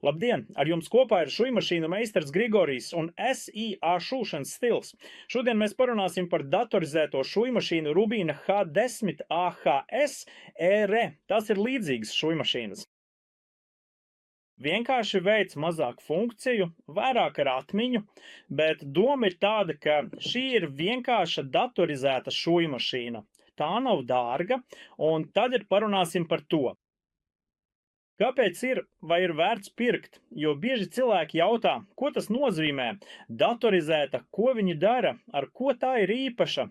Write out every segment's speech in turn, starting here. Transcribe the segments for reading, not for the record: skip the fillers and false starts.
Labdien! Ar jums kopā ir šujmašīnu meistars Grigorijs un SIA šūšanas stils. Šodien mēs parunāsim par datorizēto šujmašīnu Rubīna H10 AHS ERE. Tas ir līdzīgas šujmašīnas. Vienkārši veids mazāk funkciju, vairāk ar atmiņu, bet doma ir tāda, ka šī ir vienkārša datorizēta šujmašīna. Tā nav dārga, un tad parunāsim par to. Kāpēc ir vai ir vērts pirkt? Jo bieži cilvēki jautā, ko tas nozīmē, datorizēta, ko viņi dara, ar ko tā ir īpaša.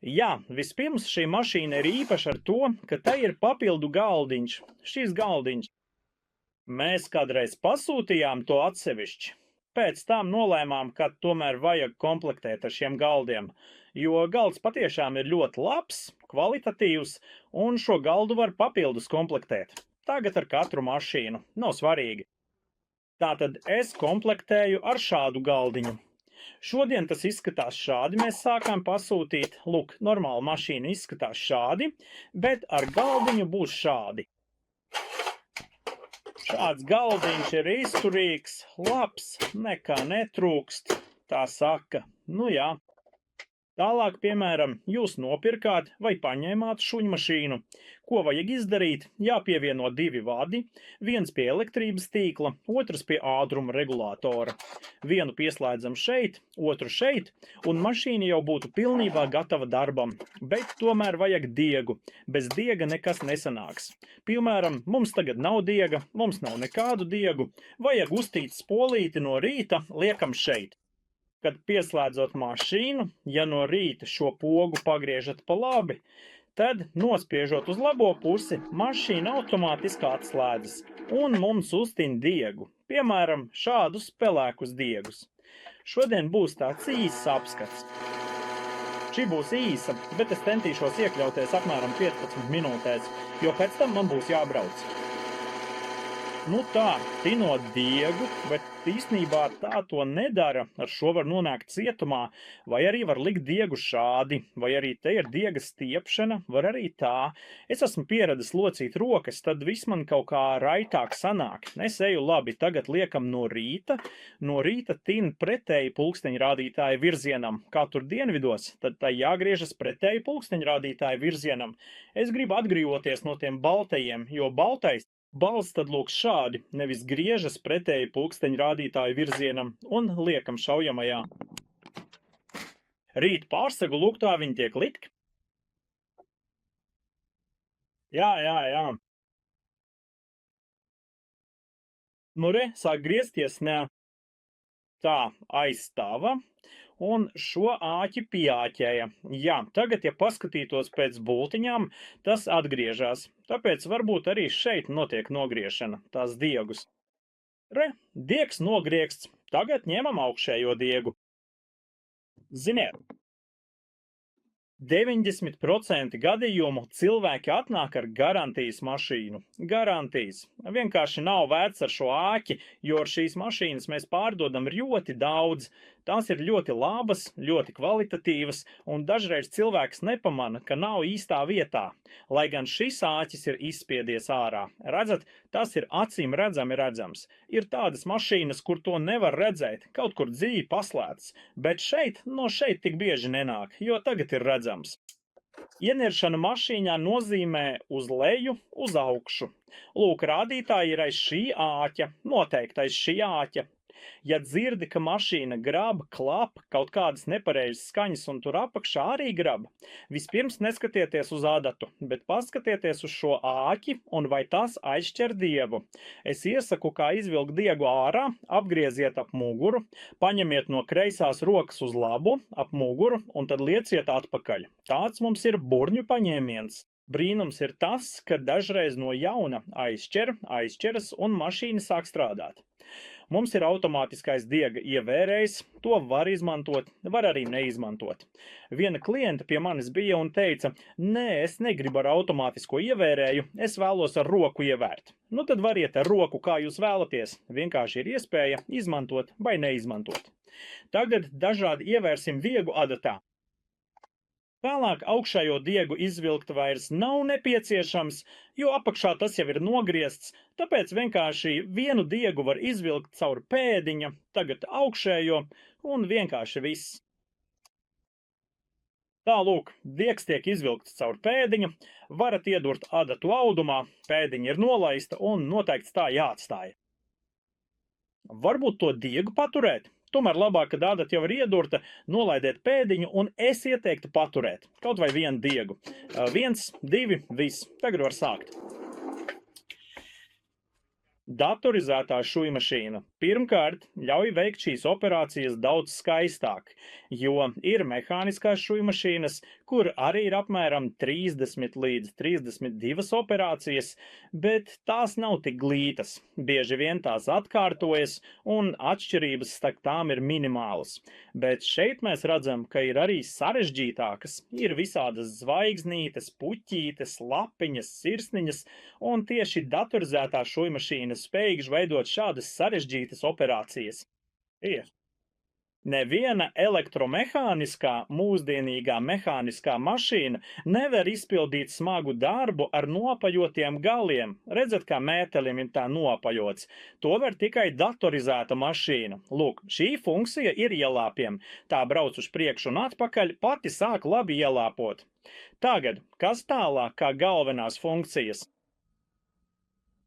Jā, vispirms šī mašīna ir īpaša ar to, ka tai ir papildu galdiņš, šīs galdiņš. Mēs kādreiz pasūtījām to atsevišķi, pēc tam nolēmām, ka tomēr vajag komplektēt ar šiem galdiem, jo galds patiešām ir ļoti labs, kvalitatīvs, un šo galdu var papildus komplektēt. Tagad ar katru mašīnu, nav svarīgi. Tātad es komplektēju ar šādu galdiņu. Šodien tas izskatās šādi, mēs sākām pasūtīt. Lūk, normāla mašīna izskatās šādi, bet ar galdiņu būs šādi. Šāds galdiņš ir izturīgs, labs, nekā netrūkst, tā saka. Nu jā. Tālāk, piemēram, jūs nopirkāt vai paņēmāt šuņmašīnu. Ko vajag izdarīt? Jāpievieno divi vadi, viens pie elektrības tīkla, otrs pie ātruma regulātora. Vienu pieslēdzam šeit, otru šeit, un mašīna jau būtu pilnībā gatava darbam. Bet tomēr vajag diegu. Bez diega nekas nesanāks. Piemēram, mums tagad nav diega, mums nav nekādu diegu. Vajag uztīt spolīti no rīta, liekam šeit. Kad pieslēdzot mašīnu, ja no rīta šo pogu pagriežat pa labi, tad nospiežot uz labo pusi, mašīna automātiski atslēdzas un mums uztin diegu. Piemēram, šādus pelēkus diegus. Šodien būs tāds īsts apskats. Šī būs īsa, bet es centīšos iekļauties apmēram 15 minūtēs, jo pēc tam man būs jābrauc. Nu tā, tinot diegu, bet īstenībā tā to nedara, ar šo var nonākt cietumā, vai arī var likt diegu šādi, vai arī te ir diega stiepšana, var arī tā. Es esmu pieradis locīt rokas, tad viss man kaut kā raitāk sanāk. Es eju labi, tagad liekam no rīta tin pretēji pulksteņrādītāja virzienam, kā tur dienvidos, tad tai jāgriežas pretēji pulksteņrādītāja virzienam. Es gribu atgrīvoties no tiem baltajiem, jo balsts tad lūk šādi, nevis griežas pretēji pulksteņrādītāju virzienam un liekam šaujamajā. Rīt pārsegu lūk tā viņi tiek likt. Jā. Nu re, sāk griezties, ne. Tā, aizstāva. Un šo āķi pieāķēja. Jā, tagad, ja paskatītos pēc bultiņām, tas atgriežās. Tāpēc varbūt arī šeit notiek nogriešana, tās diegus. Re, diegs nogriegsts. Tagad ņemam augšējo diegu. Ziniet, 90% gadījumu cilvēki atnāk ar garantijas mašīnu. Garantijas. Vienkārši nav vērts ar šo āķi, jo ar šīs mašīnas mēs pārdodam ļoti daudz. Tās ir ļoti labas, ļoti kvalitatīvas, un dažreiz cilvēks nepamana, ka nav īstā vietā. Lai gan šis āķis ir izspiedies ārā. Redzat, tas ir acīm redzams. Ir tādas mašīnas, kur to nevar redzēt, kaut kur dziļi paslēpts, bet no šeit tik bieži nenāk, jo tagad ir redzams. Ieniršana mašīnā nozīmē uz leju, uz augšu. Lūk, rādītāji ir aiz šī āķa, noteikti aiz šī āķa. Ja dzirdi, ka mašīna grab, klap, kaut kādas nepareizas skaņas un tur apakšā arī grab, vispirms neskatieties uz adatu, bet paskatieties uz šo āķi un vai tas aizšķer diegu. Es iesaku, kā izvilkt diegu ārā, apgrieziet ap muguru, paņemiet no kreisās rokas uz labu, ap muguru un tad lieciet atpakaļ. Tāds mums ir burņu paņēmiens. Brīnums ir tas, ka dažreiz no jauna aizšķeras un mašīna sāk strādāt. Mums ir automātiskais diega ievērējs, to var izmantot, var arī neizmantot. Viena klienta pie manis bija un teica, nē, es negribu ar automātisko ievērēju, es vēlos ar roku ievērt. Nu tad variet ar roku, kā jūs vēlaties, vienkārši ir iespēja izmantot vai neizmantot. Tagad dažādi ievērsim viegu adatā. Vēlāk augšējo diegu izvilkt vairs nav nepieciešams, jo apakšā tas jau ir nogriezts, tāpēc vienkārši vienu diegu var izvilkt caur pēdiņa, tagad augšējo, un vienkārši viss. Tā lūk, diegs tiek izvilkts caur pēdiņa, varat iedurt adatu audumā, pēdiņa ir nolaista un noteikti tā jāatstāja. Varbūt to diegu paturēt? Tomēr labāk, kad adata jau ir iedurta, nolaidiet pēdiņu un es ieteiktu paturēt. Kaut vai vienu diegu. 1, 2, viss. Tagad var sākt. Datorizētā šujmašīna pirmkārt ļauj veikt šīs operācijas daudz skaistāk, jo ir mehāniskās šujmašīnas, kur arī ir apmēram 30 līdz 32 operācijas, bet tās nav tik glītas. Bieži vien tās atkārtojas un atšķirības starp tām ir minimālas. Bet šeit mēs redzam, ka ir arī sarežģītākas. Ir visādas zvaigznītes, puķītes, lapiņas, sirsniņas, un tieši datorizētā šujmašīna spējīgs veidot šādas sarežģītas operācijas. Neviena elektromehāniskā, mūsdienīgā mehāniskā mašīna nevar izpildīt smagu darbu ar nopajotiem galiem. Redzat, kā mētelim ir tā nopajots. To var tikai datorizēta mašīna. Lūk, šī funkcija ir ielāpiem. Tā brauc uz priekšu un atpakaļ, pati sāk labi ielāpot. Tagad, kas tālāk kā galvenās funkcijas?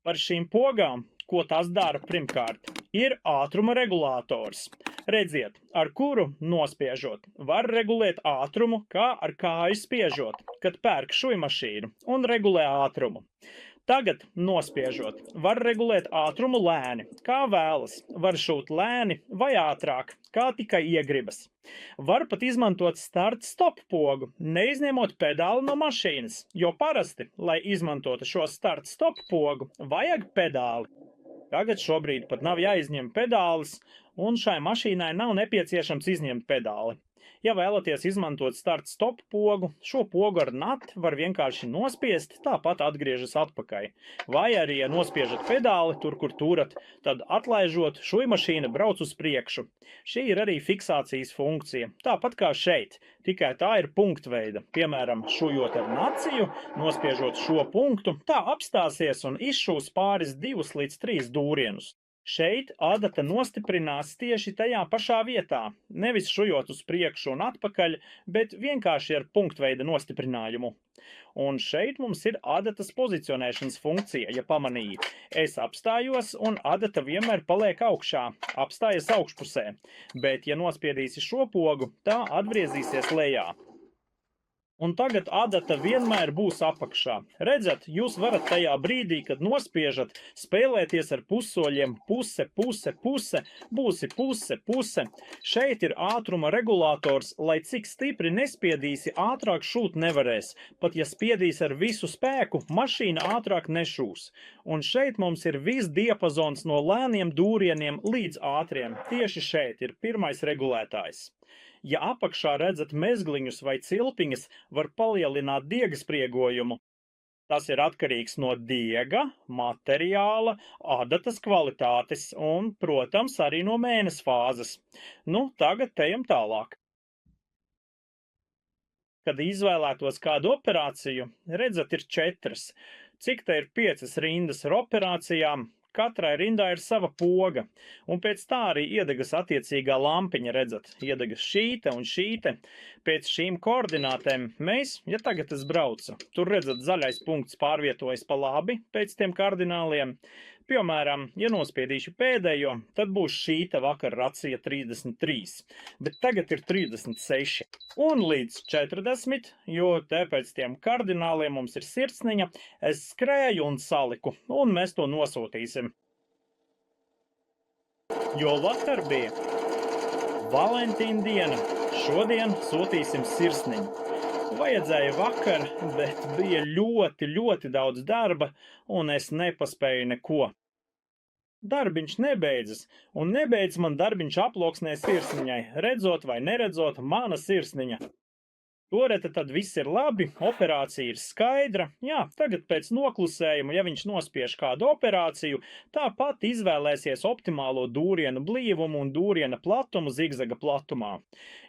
Par šīm pogām, ko tās dara pirmkārt, ir ātruma regulators. Redziet, ar kuru nospiežot, var regulēt ātrumu, kā ar kāju spiežot, kad pērk šujmašīnu un regulē ātrumu. Tagad, nospiežot, var regulēt ātrumu lēni, kā vēlas, var šūt lēni vai ātrāk, kā tikai iegribas. Var pat izmantot start-stop pogu, neizņemot pedāli no mašīnas, jo parasti, lai izmantotu šo start-stop pogu, vajag pedāli. Tagad šobrīd pat nav jāizņem pedālis, un šai mašīnai nav nepieciešams izņemt pedāli. Ja vēlaties izmantot start-stop pogu, šo pogu ar nati var vienkārši nospiest, tāpat atgriežas atpakaļ. Vai arī, ja nospiežat pedāli tur, kur turat, tad atlaižot, šujmašīna brauc uz priekšu. Šī ir arī fiksācijas funkcija, tāpat kā šeit, tikai tā ir punktveida. Piemēram, šujot ar naciju, nospiežot šo punktu, tā apstāsies un izšūs pāris 2 līdz 3 dūrienus. Šeit adata nostiprinās tieši tajā pašā vietā, nevis šujot uz priekšu un atpakaļ, bet vienkārši ar punktveida nostiprinājumu. Un šeit mums ir adatas pozicionēšanas funkcija, ja pamanīji. Es apstājos un adata vienmēr paliek augšā, apstājas augšpusē, bet ja nospiedīsi šo pogu, tā atgriezīsies lejā. Un tagad adata vienmēr būs apakšā. Redzat, jūs varat tajā brīdī, kad nospiežat, spēlēties ar pussoļiem puse, puse, puse, būsi puse, puse. Šeit ir ātruma regulators, lai cik stipri nespiedīsi, ātrāk šūt nevarēs. Pat ja spiedīs ar visu spēku, mašīna ātrāk nešūs. Un šeit mums ir viss diapazons no lēniem dūrieniem līdz ātriem. Tieši šeit ir pirmais regulētājs. Ja apakšā redzat mezgliņus vai cilpiņas, var palielināt diega spriegojumu. Tas ir atkarīgs no diega, materiāla, adatas kvalitātes un, protams, arī no mēness fāzes. Nu, tagad ejam tālāk. Kad izvēlētos kādu operāciju, redzat, ir 4. Cik te ir 5 rindas ar operācijām? Katrai rindā ir sava poga, un pēc tā arī iedegas attiecīgā lampiņa, redzat, iedegas šīte un šīte. Pēc šīm koordinātēm mēs, ja tagad es braucu, tur redzat zaļais punkts pārvietojas pa labi pēc tiem kardināliem. Piemēram, ja nospiedīšu pēdējo, tad būs šīta vakar racija 33, bet tagad ir 36. Un līdz 40, jo te pēc tiem kardināliem mums ir sirsniņa, es skrēju un saliku, un mēs to nosūtīsim. Jo vakar bija Valentīna diena, šodien sūtīsim sirsniņu. Vajadzēja vakar, bet bija ļoti daudz darba, un es nepaspēju neko. Darbiņš nebeidzas, un nebeidz man darbiņš aploksnē sirsniņai, redzot vai neredzot mana sirsniņa. Toreiz tad viss ir labi, operācija ir skaidra. Jā, tagad pēc noklusējuma, ja viņš nospiež kādu operāciju, tāpat izvēlēsies optimālo dūrienu blīvumu un dūriena platumu zigzaga platumā.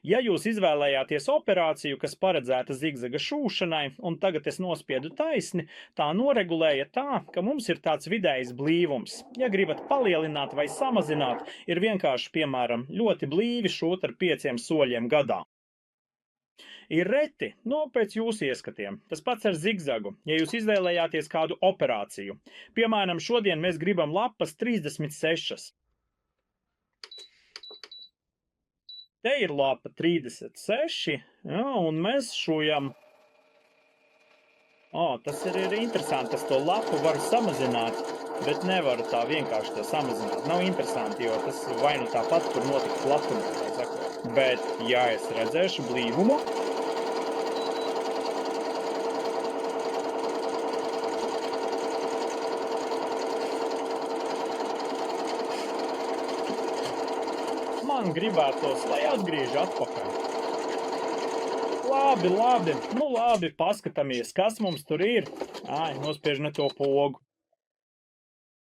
Ja jūs izvēlējāties operāciju, kas paredzēta zigzaga šūšanai, un tagad es nospiedu taisni, tā noregulēja tā, ka mums ir tāds vidējs blīvums. Ja gribat palielināt vai samazināt, ir vienkārši, piemēram, ļoti blīvi šūt ar 5 soļiem gadā. Ir reti, pēc jūsu ieskatiem. Tas pats ar zigzagu, ja jūs izvēlējāties kādu operāciju. Piemēram, šodien mēs gribam lapas 36. Te ir lapa 36, jā, un mēs šujam. Tas ir interesanti, es to lapu varu samazināt, bet nevaru tā vienkārši to samazināt. Nav interesanti, jo tas vai nu tāpat tur notika platumā, tā sakot. Bet, ja es redzēšu blīvumu, man gribētos, lai atgriež atpakaļ. Labi, paskatāmies, kas mums tur ir. Nospiež ne to pogu.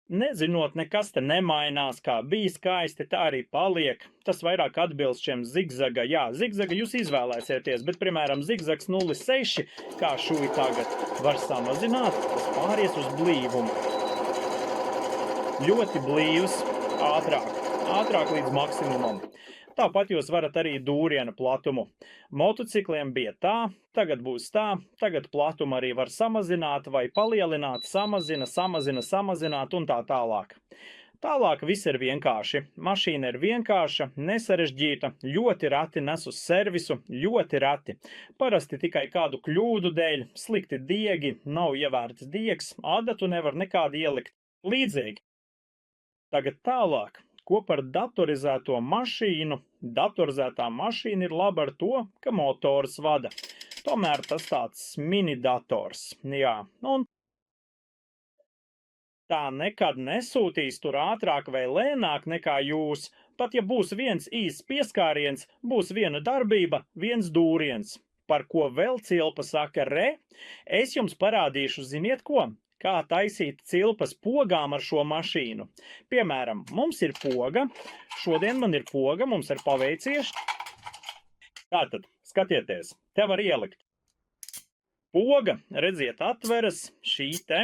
Nezinot, nekas te nemainās, kā bija skaisti, tā arī paliek. Tas vairāk atbilst šiem zigzaga. Jā, zigzaga jūs izvēlēsieties, bet, piemēram, zigzags 0,6, kā šuvi tagad, var samazināt, tas pāries uz blīvumu. Ļoti blīvs, ātrāk līdz maksimumam. Tāpat jūs varat arī dūriena platumu. Motocikliem bija tā, tagad būs tā, tagad platumu arī var samazināt vai palielināt, samazināt un tā tālāk. Tālāk viss ir vienkārši. Mašīna ir vienkārša, nesarežģīta, ļoti reti nes uz servisu, ļoti reti. Parasti tikai kādu kļūdu dēļ, slikti diegi, nav ievērts diegs, adatu nevar nekādu ielikt. Līdzīgi. Tagad tālāk. Ko par datorizēto mašīnu? Datorizētā mašīna ir laba ar to, ka motors vada. Tomēr tas tāds mini dators. Jā, un tā nekad nesūtīs tur ātrāk vai lēnāk nekā jūs. Pat ja būs viens īsts pieskāriens, būs viena darbība, viens dūriens. Par ko vēl cilpa saka re? Es jums parādīšu, ziniet ko? Kā taisīt cilpas pogām ar šo mašīnu. Piemēram, mums ir poga, šodien man ir poga, mums ir paveicies. Tātad, skatieties, te var ielikt. Poga, redziet, atveras šī te,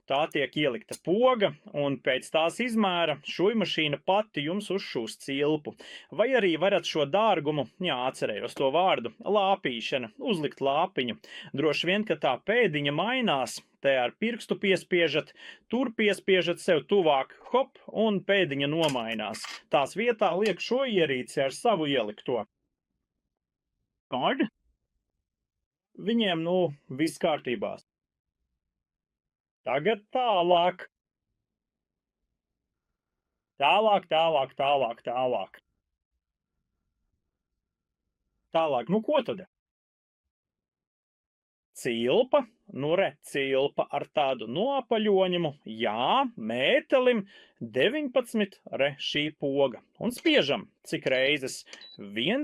tā tiek ielikta poga, un pēc tās izmēra šujmašīna pati jums uzšūs cilpu. Vai arī varat šo dārgumu, atcerējos to vārdu, lāpīšana, uzlikt lāpiņu. Droši vien, ka tā pēdiņa mainās. Te ar pirkstu piespiežat, tur piespiežat sev tuvāk, hop, un pēdiņa nomainās. Tās vietā liek šo ierīci ar savu ielikto. Kādi? Viņiem, viss kārtībās. Tagad tālāk. Tālāk. Tālāk, ko tad? Cilpa, cilpa ar tādu noapaļoņumu, jā, mētelim 19, šī poga. Un spiežam, cik reizes? 1,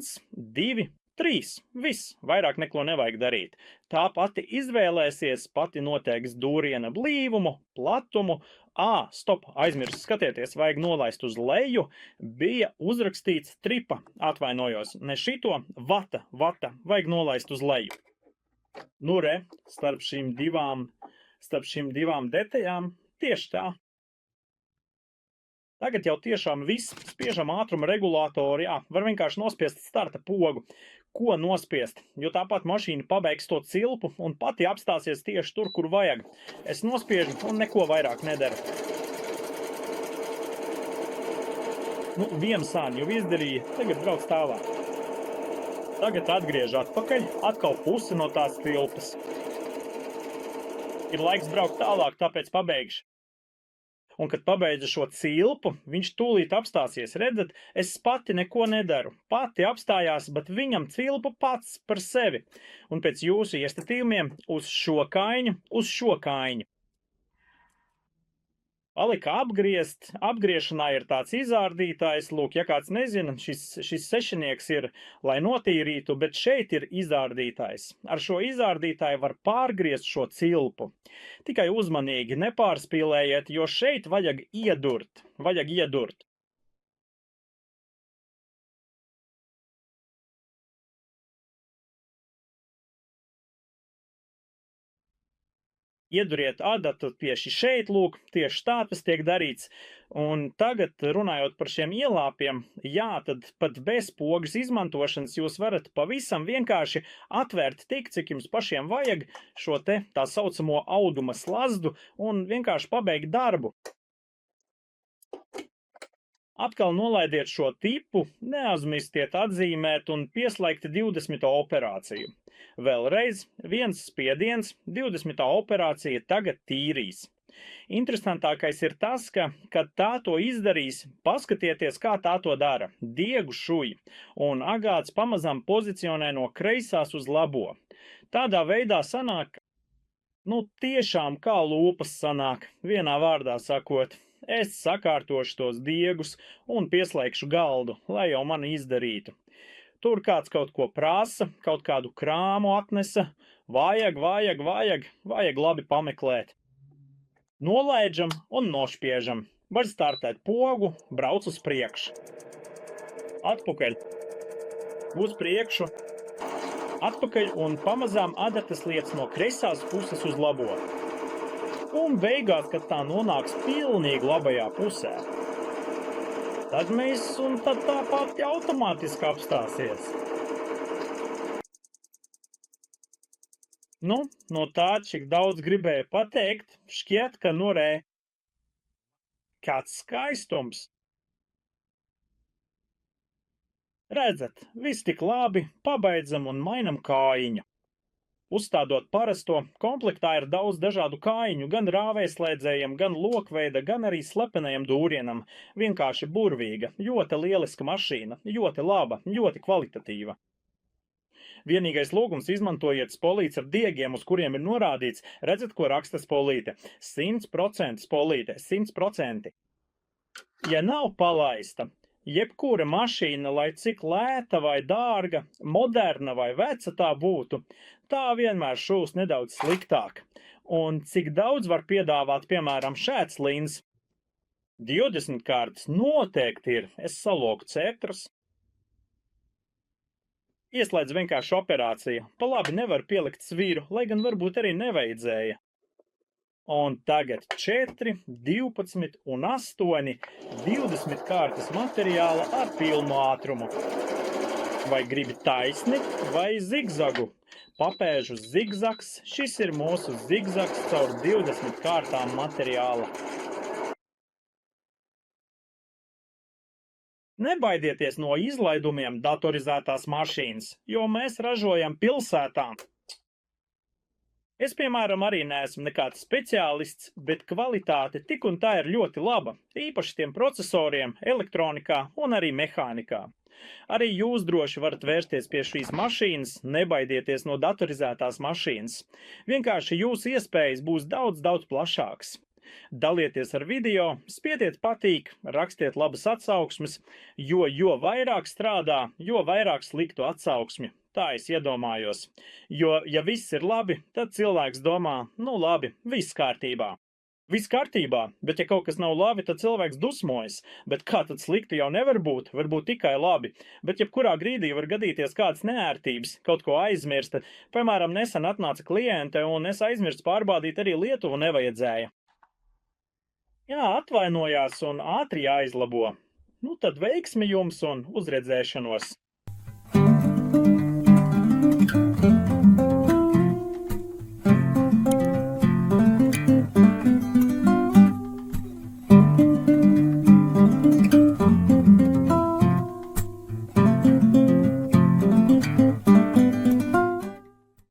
2, 3, viss, vairāk neko nevajag darīt. Tā pati izvēlēsies, pati noteiks dūriena blīvumu, platumu. Stop, aizmirst, skatieties, vajag nolaist uz leju, bija uzrakstīts tripa, atvainojos, ne šito, vata, vajag nolaist uz leju. Starp šīm divām detaļām tieši tā. Tagad jau tiešām viss, spiežam ātruma regulātoru, var vienkārši nospiest starta pogu. Ko nospiest? Jo tāpat mašīna pabeigs to cilpu un pati apstāsies tieši tur, kur vajag. Es nospiežu un neko vairāk nedaru. Vienu sāņu jau izdarīja, tagad brauc tālāk. Tagad atgriež atpakaļ, atkal pusi no tās cilpas. Ir laiks braukt tālāk, tāpēc pabeigšu. Un, kad pabeidza šo cilpu, viņš tūlīt apstāsies. Redzat, es pati neko nedaru. Pati apstājās, bet viņam cilpa pats par sevi. Un pēc jūsu iestatījumiem uz šo kaiņu, Palika apgriezt. Apgriešanā ir tāds izārdītājs. Lūk, ja kāds nezina, šis sešinieks ir, lai notīrītu, bet šeit ir izārdītājs. Ar šo izārdītāju var pārgriezt šo cilpu. Tikai uzmanīgi nepārspīlējiet, jo šeit vajag iedurt. Vajag iedurt. Ieduriet adatu tieši šeit, lūk, tieši tā tas tiek darīts. Un tagad, runājot par šiem ielāpiem, jā, tad pat bez pogas izmantošanas jūs varat pavisam vienkārši atvērt tik, cik jums pašiem vajag šo te tā saucamo auduma slazdu un vienkārši pabeigt darbu. Atkal nolaidiet šo tipu, neaizmirstiet atzīmēt un pieslēgt 20. operāciju. Vēlreiz, viens spiediens, 20. operācija tagad tīrīs. Interesantākais ir tas, ka, kad tā to izdarīs, paskatieties, kā tā to dara. Diegu šuj, un agāts pamazām pozicionē no kreisās uz labo. Tādā veidā sanāk, tiešām kā lūpas sanāk, vienā vārdā sakot. Es sakārtošu tos diegus un pieslēgšu galdu, lai jau mani izdarītu. Tur kāds kaut ko prasa, kaut kādu krāmu atnesa, vajag labi pameklēt. Nolaidžam un nošpiežam. Var startēt pogu, brauc uz priekšu. Atpakaļ. Uz priekšu. Atpakaļ un pamazām adatas liec no kreisās puses uz labo. Un beigās, kad tā nonāks pilnīgi labajā pusē, tad tā pati automātiski apstāsies. No tā, cik daudz gribēju pateikt, šķiet, ka norē. Kāds skaistums! Redzat, viss tik labi, pabeidzam un mainam kājiņu. Uzstādot parasto, komplektā ir daudz dažādu kājiņu, gan rāvējslēdzējiem, gan lokveida, gan arī slepenajam dūrienam. Vienkārši burvīga, ļoti lieliska mašīna, ļoti laba, ļoti kvalitatīva. Vienīgais lūgums izmantojiet spolītes ar diegiem, uz kuriem ir norādīts, redzat, ko raksta spolīte. 100% spolīte, 100%. Ja nav palaista, jebkura mašīna, lai cik lēta vai dārga, moderna vai veca tā būtu, tā vienmēr šūs nedaudz sliktāk. Un cik daudz var piedāvāt, piemēram, šāds lins? 20 kārtas noteikti ir. Es saloku cetras. Ieslēdz vienkārši operācija. Pa labi nevar pielikt svīru, lai gan varbūt arī nevajadzēja. Un tagad 4, 12 un 8, 20 kārtas materiāla ar pilnu ātrumu. Vai gribi taisni vai zigzagu? Papēžu zigzags, šis ir mūsu zigzags caur 20 kārtām materiāla. Nebaidieties no izlaidumiem datorizētās mašīnas, jo mēs ražojam pilsētām. Es, piemēram, arī neesmu nekāds speciālists, bet kvalitāte tik un tā ir ļoti laba, īpaši tiem procesoriem, elektronikā un arī mehānikā. Arī jūs droši varat vērsties pie šīs mašīnas, nebaidieties no datorizētās mašīnas. Vienkārši jūsu iespējas būs daudz plašākas. Dalieties ar video, spiediet patīk, rakstiet labas atsauksmes, jo vairāk strādā, jo vairāk sliktu atsauksmi. Tā es iedomājos. Jo, ja viss ir labi, tad cilvēks domā, labi, viss kārtībā. Viss kārtībā, bet ja kaut kas nav labi, tad cilvēks dusmojas. Bet kā tad slikti jau nevar būt, varbūt tikai labi. Bet jebkurā brīdī var gadīties kādas neērtības, kaut ko aizmirst. Piemēram, nesen atnāca kliente un es aizmirstu pārbaudīt arī Lietuvu nevajadzēja. Jā, atvainojās un ātri jāizlabo. Tad veiksmi jums un uzredzēšanos!